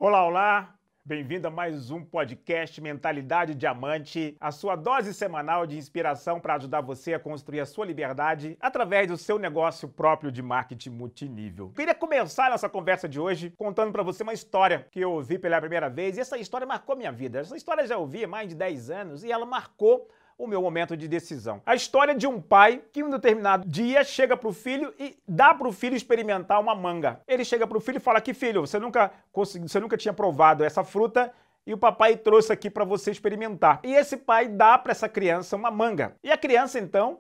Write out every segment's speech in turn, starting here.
Olá, olá! Bem-vindo a mais um podcast Mentalidade Diamante, a sua dose semanal de inspiração para ajudar você a construir a sua liberdade através do seu negócio próprio de marketing multinível. Queria começar nossa conversa de hoje contando para você uma história que eu ouvi pela primeira vez e essa história marcou minha vida. Essa história eu já ouvi há mais de 10 anos e ela marcou o meu momento de decisão. A história de um pai que em um determinado dia chega para o filho e dá para o filho experimentar uma manga. Ele chega para o filho e fala que filho, você nunca tinha provado essa fruta e o papai trouxe aqui para você experimentar. E esse pai dá para essa criança uma manga. E a criança então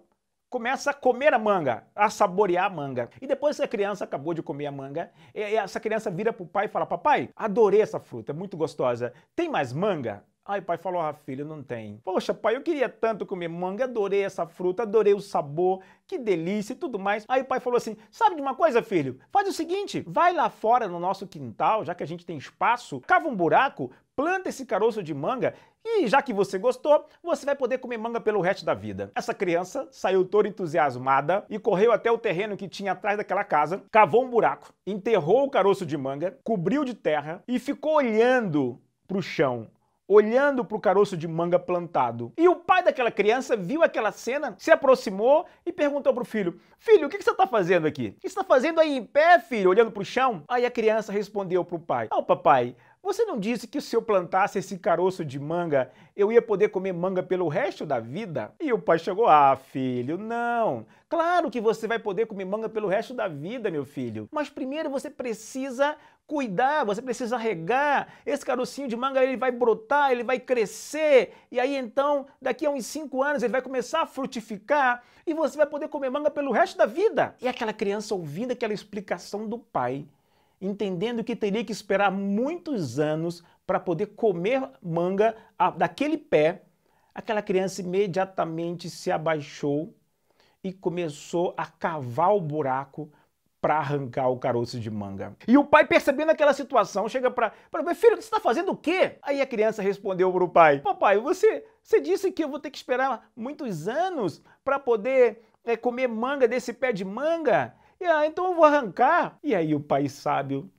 começa a comer a manga, a saborear a manga. E depois que a criança acabou de comer a manga, essa criança vira para o pai e fala: papai, adorei essa fruta, é muito gostosa. Tem mais manga? Aí o pai falou: ah, filho, não tem. Poxa, pai, eu queria tanto comer manga, adorei essa fruta, adorei o sabor, que delícia e tudo mais. Aí o pai falou assim: sabe de uma coisa, filho? Faz o seguinte, vai lá fora no nosso quintal, já que a gente tem espaço, cava um buraco, planta esse caroço de manga e já que você gostou, você vai poder comer manga pelo resto da vida. Essa criança saiu toda entusiasmada e correu até o terreno que tinha atrás daquela casa, cavou um buraco, enterrou o caroço de manga, cobriu de terra e ficou olhando para o chão, olhando para o caroço de manga plantado. E o pai daquela criança viu aquela cena, se aproximou e perguntou para o filho: filho, o que você está fazendo aqui? O que você está fazendo aí em pé, filho, olhando para o chão? Aí a criança respondeu para o pai: oh, papai, você não disse que se eu plantasse esse caroço de manga, eu ia poder comer manga pelo resto da vida? E o pai chegou: ah, filho, não. Claro que você vai poder comer manga pelo resto da vida, meu filho. Mas primeiro você precisa cuidar, você precisa regar. Esse carocinho de manga ele vai brotar, ele vai crescer. E aí então, daqui a uns 5 anos, ele vai começar a frutificar e você vai poder comer manga pelo resto da vida. E aquela criança ouvindo aquela explicação do pai, entendendo que teria que esperar muitos anos para poder comer manga daquele pé, aquela criança imediatamente se abaixou e começou a cavar o buraco para arrancar o caroço de manga. E o pai, percebendo aquela situação, chega para ver: filho, você está fazendo o quê? Aí a criança respondeu para o pai: papai, você disse que eu vou ter que esperar muitos anos para poder comer manga desse pé de manga? Então eu vou arrancar. E aí o pai sábio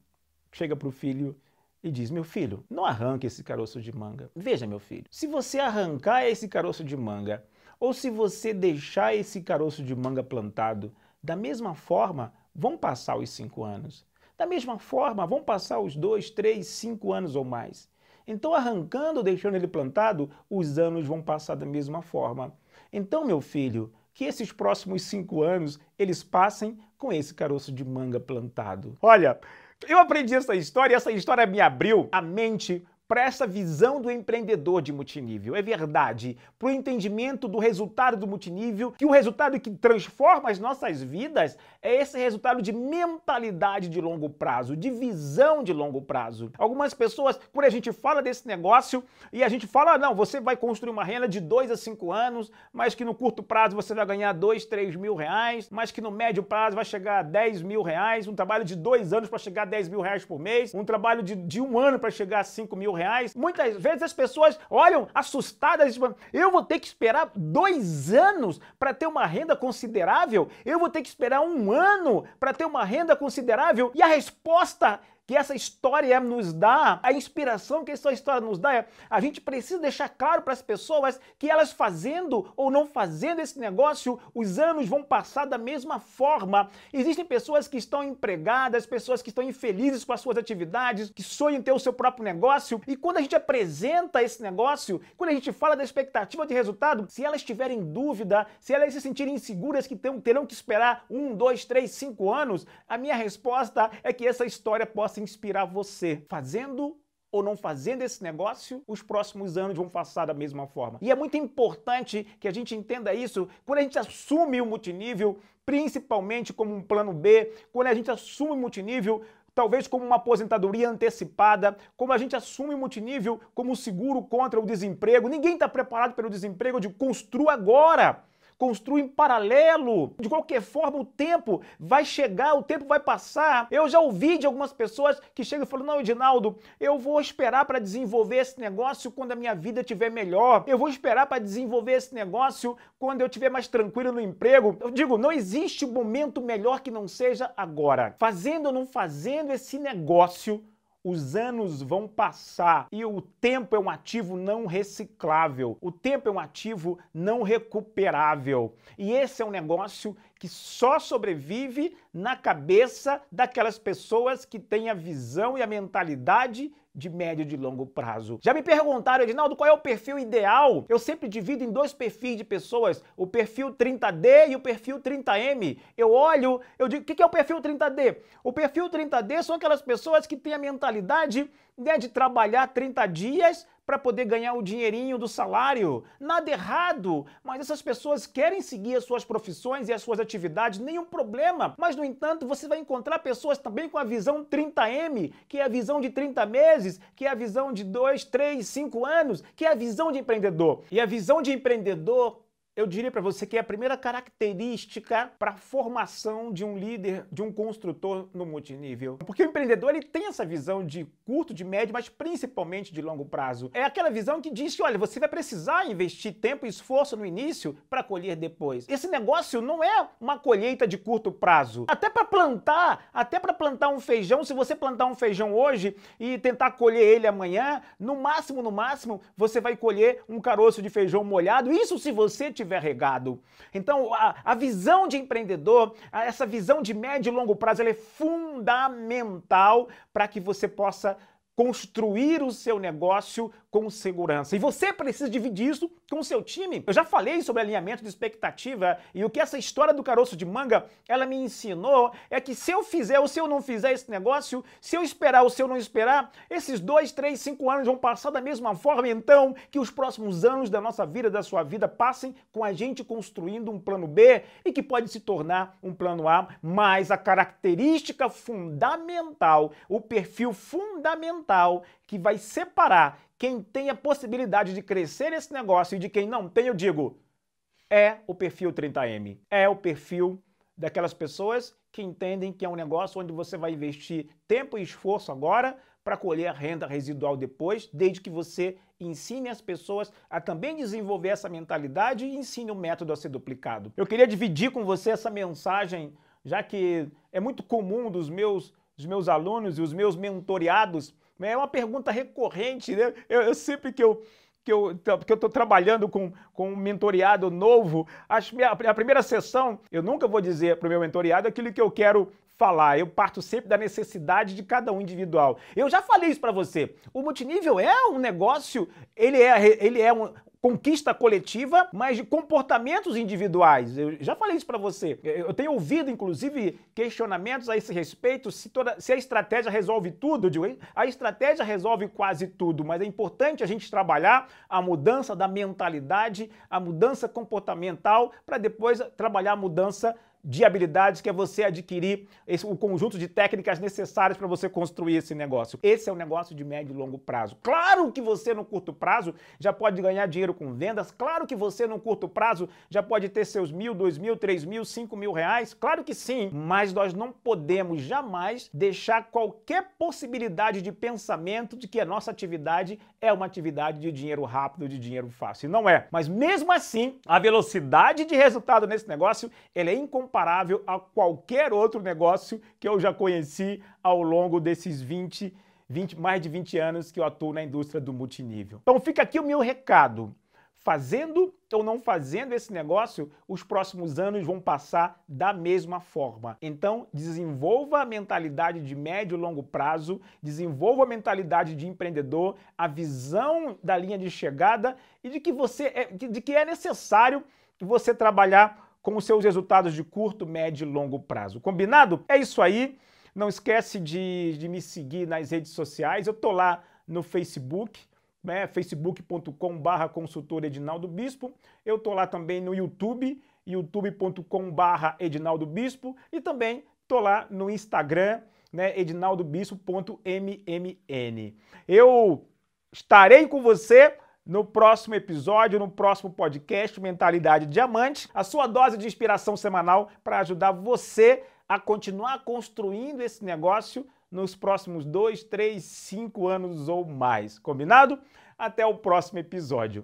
chega para o filho e diz: meu filho, não arranque esse caroço de manga. Veja, meu filho, se você arrancar esse caroço de manga, ou se você deixar esse caroço de manga plantado, da mesma forma, vão passar os 5 anos. Da mesma forma, vão passar os 2, 3, 5 anos ou mais. Então, arrancando, deixando ele plantado, os anos vão passar da mesma forma. Então, meu filho, que esses próximos 5 anos, eles passem com esse caroço de manga plantado. Olha, eu aprendi essa história e essa história me abriu a mente para essa visão do empreendedor de multinível. É verdade, para o entendimento do resultado do multinível, que o resultado que transforma as nossas vidas é esse resultado de mentalidade de longo prazo, de visão de longo prazo. Algumas pessoas, quando a gente fala desse negócio e a gente fala: não, você vai construir uma renda de 2 a 5 anos, mas que no curto prazo você vai ganhar 2, 3 mil reais, mas que no médio prazo vai chegar a 10 mil reais, um trabalho de 2 anos para chegar a 10 mil reais por mês, um trabalho de 1 ano para chegar a 5 mil reais. Muitas vezes as pessoas olham assustadas, eu vou ter que esperar 2 anos para ter uma renda considerável? Eu vou ter que esperar 1 ano para ter uma renda considerável? E a resposta que essa história nos dá, a inspiração que essa história nos dá, a gente precisa deixar claro para as pessoas que elas fazendo ou não fazendo esse negócio, os anos vão passar da mesma forma. Existem pessoas que estão empregadas, pessoas que estão infelizes com as suas atividades, que sonham em ter o seu próprio negócio, e quando a gente apresenta esse negócio, quando a gente fala da expectativa de resultado, se elas tiverem dúvida, se elas se sentirem inseguras que terão que esperar 1, 2, 3, 5 anos, a minha resposta é que essa história possa inspirar você. Fazendo ou não fazendo esse negócio, os próximos anos vão passar da mesma forma. E é muito importante que a gente entenda isso quando a gente assume o multinível, principalmente como um plano B, quando a gente assume o multinível talvez como uma aposentadoria antecipada, como a gente assume o multinível como um seguro contra o desemprego. Ninguém está preparado pelo desemprego. Eu digo: construa agora. Construa em paralelo. De qualquer forma, o tempo vai chegar, o tempo vai passar. Eu já ouvi de algumas pessoas que chegam e falam: não, Edinaldo, eu vou esperar para desenvolver esse negócio quando a minha vida estiver melhor. Eu vou esperar para desenvolver esse negócio quando eu estiver mais tranquilo no emprego. Eu digo, não existe momento melhor que não seja agora. Fazendo ou não fazendo esse negócio, os anos vão passar e o tempo é um ativo não reciclável, o tempo é um ativo não recuperável. E esse é um negócio que só sobrevive na cabeça daquelas pessoas que têm a visão e a mentalidade de médio e de longo prazo. Já me perguntaram, Edinaldo, qual é o perfil ideal? Eu sempre divido em dois perfis de pessoas, o perfil 30D e o perfil 30M. Eu olho, eu digo, o que é o perfil 30D? O perfil 30D são aquelas pessoas que têm a mentalidade, né, de trabalhar 30 dias para poder ganhar o dinheirinho do salário. Nada errado, mas essas pessoas querem seguir as suas profissões e as suas atividades, nenhum problema. Mas, no entanto, você vai encontrar pessoas também com a visão 30M, que é a visão de 30 meses, que é a visão de 2, 3, 5 anos, que é a visão de empreendedor. E a visão de empreendedor, eu diria para você que é a primeira característica para a formação de um líder, de um construtor no multinível. Porque o empreendedor ele tem essa visão de curto, de médio, mas principalmente de longo prazo. É aquela visão que diz que, olha, você vai precisar investir tempo e esforço no início para colher depois. Esse negócio não é uma colheita de curto prazo. Até para plantar um feijão, se você plantar um feijão hoje e tentar colher ele amanhã, no máximo, você vai colher um caroço de feijão molhado. Isso se você tiver regado. Então, a visão de empreendedor, essa visão de médio e longo prazo, ela é fundamental para que você possa construir o seu negócio com segurança. E você precisa dividir isso com o seu time. Eu já falei sobre alinhamento de expectativa e o que essa história do caroço de manga, ela me ensinou é que se eu fizer ou se eu não fizer esse negócio, se eu esperar ou se eu não esperar, esses 2, 3, 5 anos vão passar da mesma forma, então que os próximos anos da nossa vida, da sua vida, passem com a gente construindo um plano B e que pode se tornar um plano A, mas a característica fundamental, o perfil fundamental que vai separar quem tem a possibilidade de crescer nesse negócio e de quem não tem, eu digo, é o perfil 30M. É o perfil daquelas pessoas que entendem que é um negócio onde você vai investir tempo e esforço agora para colher a renda residual depois, desde que você ensine as pessoas a também desenvolver essa mentalidade e ensine o método a ser duplicado. Eu queria dividir com você essa mensagem, já que é muito comum dos meus alunos e os meus mentoreados. É uma pergunta recorrente, né? Eu sempre que eu estou trabalhando com um mentoreado novo, a primeira sessão, eu nunca vou dizer para o meu mentoreado aquilo que eu quero falar. Eu parto sempre da necessidade de cada um individual. Eu já falei isso para você. O multinível é um negócio, ele é uma conquista coletiva, mas de comportamentos individuais. Eu já falei isso para você. Eu tenho ouvido, inclusive, questionamentos a esse respeito, se a estratégia resolve tudo. Eu digo, a estratégia resolve quase tudo, mas é importante a gente trabalhar a mudança da mentalidade, a mudança comportamental, para depois trabalhar a mudança de habilidades, que é você adquirir o conjunto de técnicas necessárias para você construir esse negócio. Esse é um negócio de médio e longo prazo. Claro que você no curto prazo já pode ganhar dinheiro com vendas, claro que você no curto prazo já pode ter seus 1.000, 2.000, 3.000, 5.000 reais, claro que sim, mas nós não podemos jamais deixar qualquer possibilidade de pensamento de que a nossa atividade é uma atividade de dinheiro rápido, de dinheiro fácil. Não é. Mas mesmo assim, a velocidade de resultado nesse negócio, ela é incomparável a qualquer outro negócio que eu já conheci ao longo desses mais de 20 anos que eu atuo na indústria do multinível. Então fica aqui o meu recado. Fazendo ou não fazendo esse negócio, os próximos anos vão passar da mesma forma. Então, desenvolva a mentalidade de médio e longo prazo, desenvolva a mentalidade de empreendedor, a visão da linha de chegada e de que é necessário você trabalhar com os seus resultados de curto, médio e longo prazo. Combinado? É isso aí. Não esquece de me seguir nas redes sociais. Eu tô lá no Facebook, né? facebook.com/consultor Edinaldo Bispo. Eu tô lá também no YouTube, youtube.com/Edinaldo Bispo. E também tô lá no Instagram, né? edinaldobispo.mmmn. Eu estarei com você no próximo episódio, no próximo podcast Mentalidade Diamante, a sua dose de inspiração semanal para ajudar você a continuar construindo esse negócio nos próximos 2, 3, 5 anos ou mais. Combinado? Até o próximo episódio.